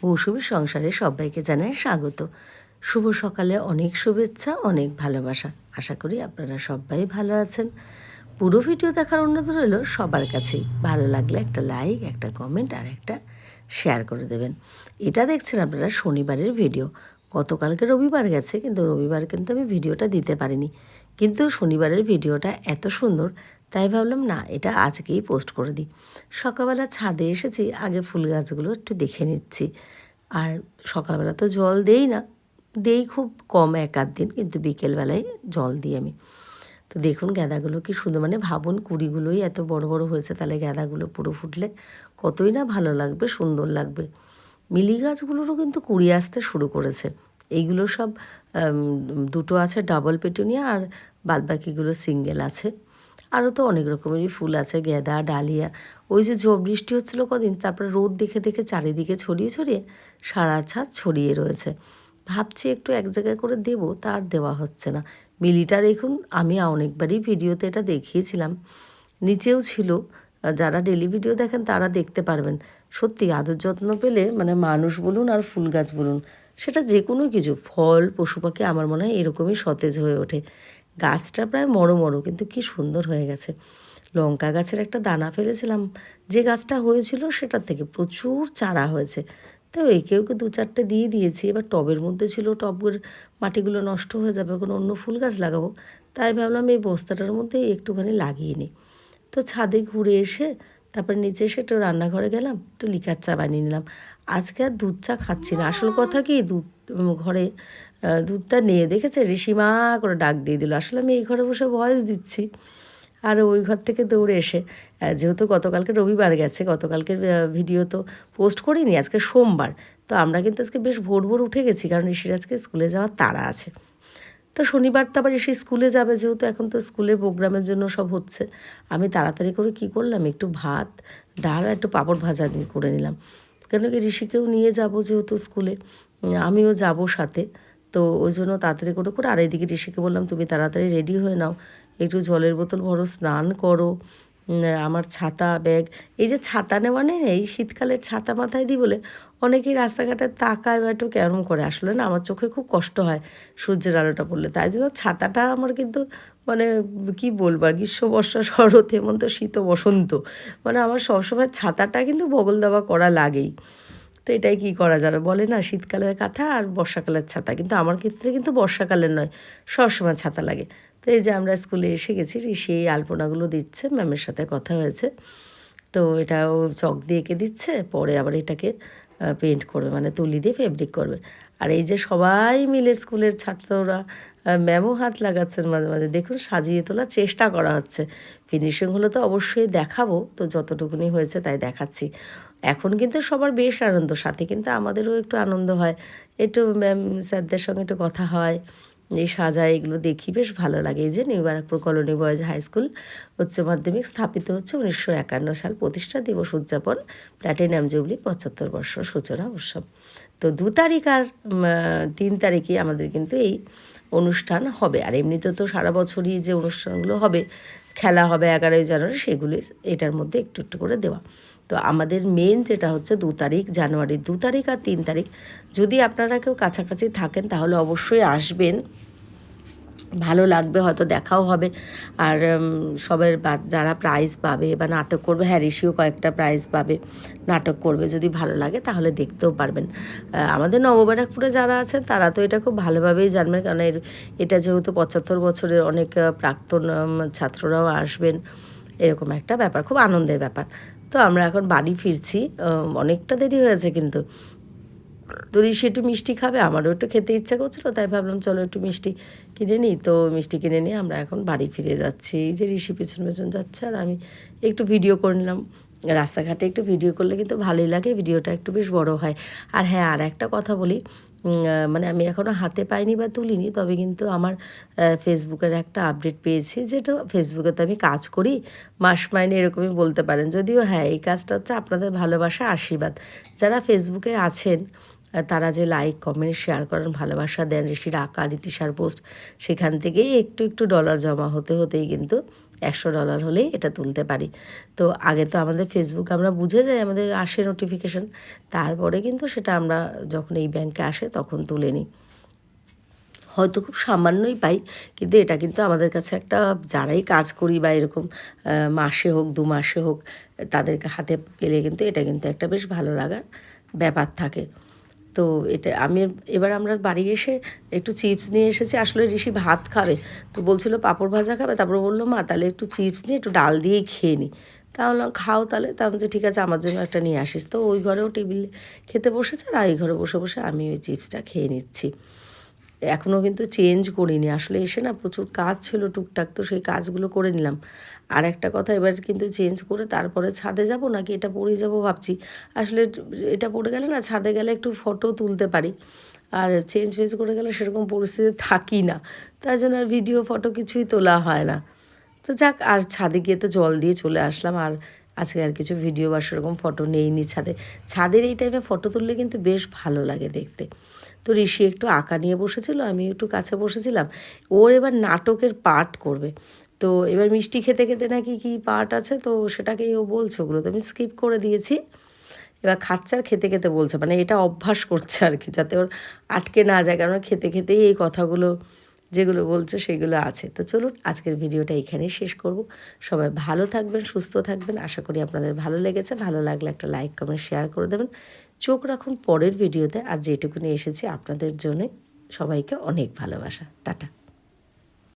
মৌসুমীর সংসারে সবাইকে জানাই স্বাগত। শুভ সকালে অনেক শুভেচ্ছা, অনেক ভালোবাসা। আশা করি আপনারা সবাই ভালো আছেন। পুরো ভিডিও দেখার অনুরোধ রইল সবার কাছেই। ভালো লাগলে একটা লাইক, একটা কমেন্ট আর একটা শেয়ার করে দেবেন। এটা দেখছেন আপনারা শনিবারের ভিডিও। গতকালকে রবিবার গেছে, কিন্তু রবিবার কিন্তু আমি ভিডিওটা দিতে পারিনি। কিন্তু শনিবারের ভিডিওটা এত সুন্দর, তাই ভাবলাম না, এটা আজকেই পোস্ট করে দিই। সকালবেলা ছাদে এসেছি, আগে ফুল গাছগুলো একটু দেখে নিচ্ছি। আর সকালবেলা তো জল দেই না, দেই খুব কম, এক আধ দিন, কিন্তু বিকেলবেলায় জল দিই আমি। তো দেখুন গাঁদাগুলো কি সুন্দর, মানে ভাবুন কুড়িগুলোই এত বড় বড় হয়েছে, তাহলে গাঁদাগুলো পুরো ফুটলে কতই না ভালো লাগবে, সুন্দর লাগবে। মিলি গাছগুলোরও কিন্তু কুড়ি আসতে শুরু করেছে। এইগুলো সব দুটো আছে ডাবল পেটুনিয়া, আর বাদবাকিগুলো সিঙ্গেল আছে। আরও তো অনেক রকমেরই ফুল আছে, গাঁদা, ডালিয়া। ওই যে ঝড় বৃষ্টি হচ্ছিল কদিন, তারপরে রোদ দেখে দেখে চারিদিকে ছড়িয়ে ছড়িয়ে সারা ছাদ ছড়িয়ে রয়েছে। ভাবছি একটু এক জায়গায় করে দেবো, তা আর দেওয়া হচ্ছে না। মিলিটা দেখুন, আমি অনেকবারই ভিডিওতে এটা দেখিয়েছিলাম, নিচেও ছিল। যারা ডেলি ভিডিও দেখেন তারা দেখতে পারবেন। সত্যি আদর যত্ন পেলে, মানে মানুষ বলুন আর ফুল গাছ বলুন, সেটা যে কোনো কিছু, ফল, পশু পাখি, আমার মনে হয় এরকমই সতেজ হয়ে ওঠে। গাছটা প্রায় মরো মরো, কিন্তু কি সুন্দর হয়ে গেছে। লঙ্কা গাছের একটা দানা ফেলেছিলাম, যে গাছটা হয়েছিল সেটার থেকে প্রচুর চারা হয়েছে। তো একেওকে দু চারটে দিয়ে দিয়েছি। এবার টবের মধ্যে ছিল, টবের মাটিগুলো নষ্ট হয়ে যাবে, এখন অন্য ফুল গাছ লাগাবো। তাই ভাবলাম এই বস্তাটার মধ্যে একটুখানি লাগিয়ে নিই। তো ছাদে ঘুরে এসে তারপর নিচে এসে একটু রান্নাঘরে গেলাম, একটু লিকার চা বানিয়ে নিলাম। আজকে আর দুধ চা খাচ্ছি না। আসল কথা কি, দুধ ঘরে দুধটা নিয়ে দেখেছে ঋষিমা করে ডাক দিয়ে দিল। আসলে আমি এই ঘরে বসে ভয়েস দিচ্ছি, আর ওই ঘর থেকে দৌড়ে এসে, যেহেতু গতকালকে রবিবার গেছে, গতকালকের ভিডিও তো পোস্ট করিনি, আজকে সোমবার। তো আমরা কিন্তু আজকে বেশ ভোর ভোর উঠে গেছি, কারণ ঋষির আজকে স্কুলে যাওয়ার তাড়া আছে। তো শনিবার তো আবার এসে স্কুলে যাবে, যেহেতু এখন তো স্কুলের প্রোগ্রামের জন্য সব হচ্ছে। আমি তাড়াতাড়ি করে কি করলাম, একটু ভাত, ডাল আর একটু পাঁপড় ভাজা দিয়ে করে নিলাম। কেন কি ঋষিকেও নিয়ে যাব যেহেতু স্কুলে, আমিও যাব সাথে। তো ওই জন্য তাড়াতাড়ি করে করে, আর এইদিকে ঋষিকে বললাম তুমি তাড়াতাড়ি রেডি হয়ে নাও, একটু জলের বোতল ভরো, স্নান করো। আমার ছাতা, ব্যাগ, এই যে ছাতা নেওয়া নেই, এই শীতকালের ছাতা মাথায় দিই বলে অনেকেই রাস্তাঘাটে তাকায় বা একটু কেমন করে। আসলে না, আমার চোখে খুব কষ্ট হয় সূর্যের আলোটা পড়লে, তাই জন্য ছাতাটা আমার কিন্তু, মানে কি বলবো, গ্রীষ্ম, বর্ষা, শরৎ, হেমন্ত, শীত, বসন্ত, মানে আমার সবসময় ছাতাটা কিন্তু বগল দেওয়া করা লাগেই। তো এটাই কী করা যাবে, বলে না, শীতকালের কাঁথা আর বর্ষাকালের ছাতা, কিন্তু আমার ক্ষেত্রে কিন্তু বর্ষাকালের নয়, সবসময় ছাতা লাগে। তো এই যে আমরা স্কুলে এসে গেছি, ঋষি এই আলপনাগুলো দিচ্ছে, ম্যামের সাথে কথা হয়েছে। তো এটাও চক দিয়ে এঁকে দিচ্ছে, পরে আবার এটাকে পেন্ট করবে, মানে তুলি দিয়ে ফেব্রিক করবে। আর এই যে সবাই মিলে স্কুলের ছাত্ররা, ম্যামও হাত লাগাচ্ছেন মাঝে মাঝে, দেখুন সাজিয়ে তোলার চেষ্টা করা হচ্ছে। ফিনিশিং হলে তো অবশ্যই দেখাবো, তো যতটুকুনি হয়েছে তাই দেখাচ্ছি। এখন কিন্তু সবার বেশ আনন্দ, সাথে কিন্তু আমাদেরও একটু আনন্দ হয়, একটু ম্যাম স্যারদের সঙ্গে একটু কথা হয়, এই সাজা, এগুলো দেখি বেশ ভালো লাগে। এই যে new Barrackpore colony boys high school উচ্চ মাধ্যমিক স্থাপিত হচ্ছে 1951 সাল, প্রতিষ্ঠা দিবস উদযাপন, প্ল্যাটিনাম জুবলি 75 বর্ষ সূচনা উৎসব। তো 2 তারিখ আর 3 তারিখে আমাদের কিন্তু এই অনুষ্ঠান হবে। আর এমনিতে তো সারা বছরই যে অনুষ্ঠানগুলো হবে, খেলা হবে 11ই জানুয়ারি, সেগুলি এটার মধ্যে একটু একটু করে দেওয়া। তো আমাদের মেন যেটা হচ্ছে 2 তারিখ, জানুয়ারির 2 তারিখ আর 3 তারিখ। যদি আপনারা কেউ কাছাকাছি থাকেন তাহলে অবশ্যই আসবেন, ভালো লাগবে, হয়তো দেখাও হবে। আর সবের যারা প্রাইজ পাবে বা নাটক করবে, হ্যাঁ ঋষিও কয়েকটা প্রাইজ পাবে, নাটক করবে, যদি ভালো লাগে তাহলে দেখতেও পারবেন। আমাদের নবব্যারাকপুরে যারা আছেন তারা তো এটা খুব ভালোভাবেই জানবেন, কারণ এটা যেহেতু 75 বছরের, অনেক প্রাক্তন ছাত্ররাও আসবেন, এরকম একটা ব্যাপার, খুব আনন্দের ব্যাপার। তো আমরা এখন বাড়ি ফিরছি, অনেকটা দেরি হয়েছে কিন্তু। তো ঋষি একটু মিষ্টি খাবে, আমারও একটু খেতে ইচ্ছা করছিলো, তাই ভাবলাম চলো একটু মিষ্টি কিনে নিই। তো মিষ্টি কিনে নিয়ে আমরা এখন বাড়ি ফিরে যাচ্ছি। এই যে ঋষি পেছন পেছন যাচ্ছে, আর আমি একটু ভিডিও করে নিলাম। রাস্তাঘাটে একটু ভিডিও করলে কিন্তু ভালোই লাগে, ভিডিওটা একটু বেশ বড় হয়। আর হ্যাঁ, আর একটা কথা বলি, মানে আমি এখনও হাতে পাইনি বা তুলিনি, তবে কিন্তু আমার ফেসবুকের একটা আপডেট পেয়েছি, যেটা ফেসবুকে তো আমি কাজ করি, মাস মাইনে এরকমই বলতে পারেন। যদিও হ্যাঁ, এই কাজটা হচ্ছে আপনাদের ভালোবাসা, আশীর্বাদ। যারা ফেসবুকে আছেন তারা যে লাইক, কমেন্ট, শেয়ার করেন, ভালোবাসা দেন, ঋষির আঁকা, রীতিশার পোস্ট, সেখান থেকেই একটু একটু ডলার জমা হতে হতেই কিন্তু $100 হলেই এটা তুলতে পারি। তো আগে তো আমাদের ফেসবুক আমরা বুঝে যাই, আমাদের আসে নোটিফিকেশান, তারপরে কিন্তু সেটা আমরা যখন এই ব্যাংকে আসে তখন তুলে নিই। হয়তো খুব সামান্যই পাই, কিন্তু এটা কিন্তু আমাদের কাছে একটা, যারাই কাজ করি বা এরকম মাসে হোক 2 মাসে হোক তাদেরকে হাতে পেলে কিন্তু এটা কিন্তু একটা বেশ ভালো লাগার ব্যাপার থাকে। তো এটা আমি এবার আমরা বাড়ি এসে একটু চিপস নিয়ে এসেছি। আসলে ঋষি ভাত খাবে, তো বলছিল পাঁপড় ভাজা খাবে, তারপরে বললো মা তাহলে একটু চিপস নিয়ে একটু ডাল দিয়েই খেয়ে নিই। তা বললাম খাও তাহলে। তা আমি যে ঠিক আছে আমার জন্য একটা নিয়ে আসিস। তো ওই ঘরেও টেবিলে খেতে বসেছে, আর এই ঘরে বসে বসে আমি ওই চিপসটা খেয়ে নিচ্ছি। এখনও কিন্তু চেঞ্জ করিনি, আসলে এসে না প্রচুর কাজ ছিল টুকটাক, তো সেই কাজগুলো করে নিলাম। আর একটা কথা, এবার কিন্তু চেঞ্জ করে তারপরে ছাদে যাব নাকি এটা পরেই যাব ভাবছি। আসলে এটা পরে গেলে না ছাদে গেলে একটু ফটো তুলতে পারি, আর চেঞ্জ ফেঞ্জ করে গেলে সেরকম পরিস্থিতি থাকি না, তাই জন্য আর ভিডিও ফটো কিছুই তোলা হয় না। তো যাক, আর ছাদে গিয়ে তো জল দিয়ে চলে আসলাম, আর আজকে আর কিছু ভিডিও বা সেরকম ফটো নেইনি ছাদে। ছাদের এই টাইমে ফটো তুললে কিন্তু বেশ ভালো লাগে দেখতে। তো ঋষি একটু আঁকা নিয়ে বসেছিল, আমি একটু কাছে বসেছিলাম। ওর এবার নাটকের পার্ট করবে। তো এবার মিষ্টি খেতে খেতে নাকি কী পার্ট আছে, তো সেটাকেই ও বলছে, ওগুলো তো আমি স্কিপ করে দিয়েছি। এবার খাচ্ছে আর খেতে খেতে বলছে, মানে এটা অভ্যাস করছে আর কি, যাতে ওর আটকে না যায়, কারণ খেতে খেতেই এই কথাগুলো যেগুলো বলছে সেগুলো আছে। তো চলুন আজকের ভিডিওটা এখানেই শেষ করব। সবাই ভালো থাকবেন, সুস্থ থাকবেন, আশা করি আপনাদের ভালো লেগেছে। ভালো লাগলে একটা লাইক কমেন্ট শেয়ার করে দেবেন। চোখ রাখুন পরের ভিডিওতে, আর যেটুকুনি এসেছি আপনাদের জন্যে। সবাইকে অনেক ভালোবাসা, টাটা।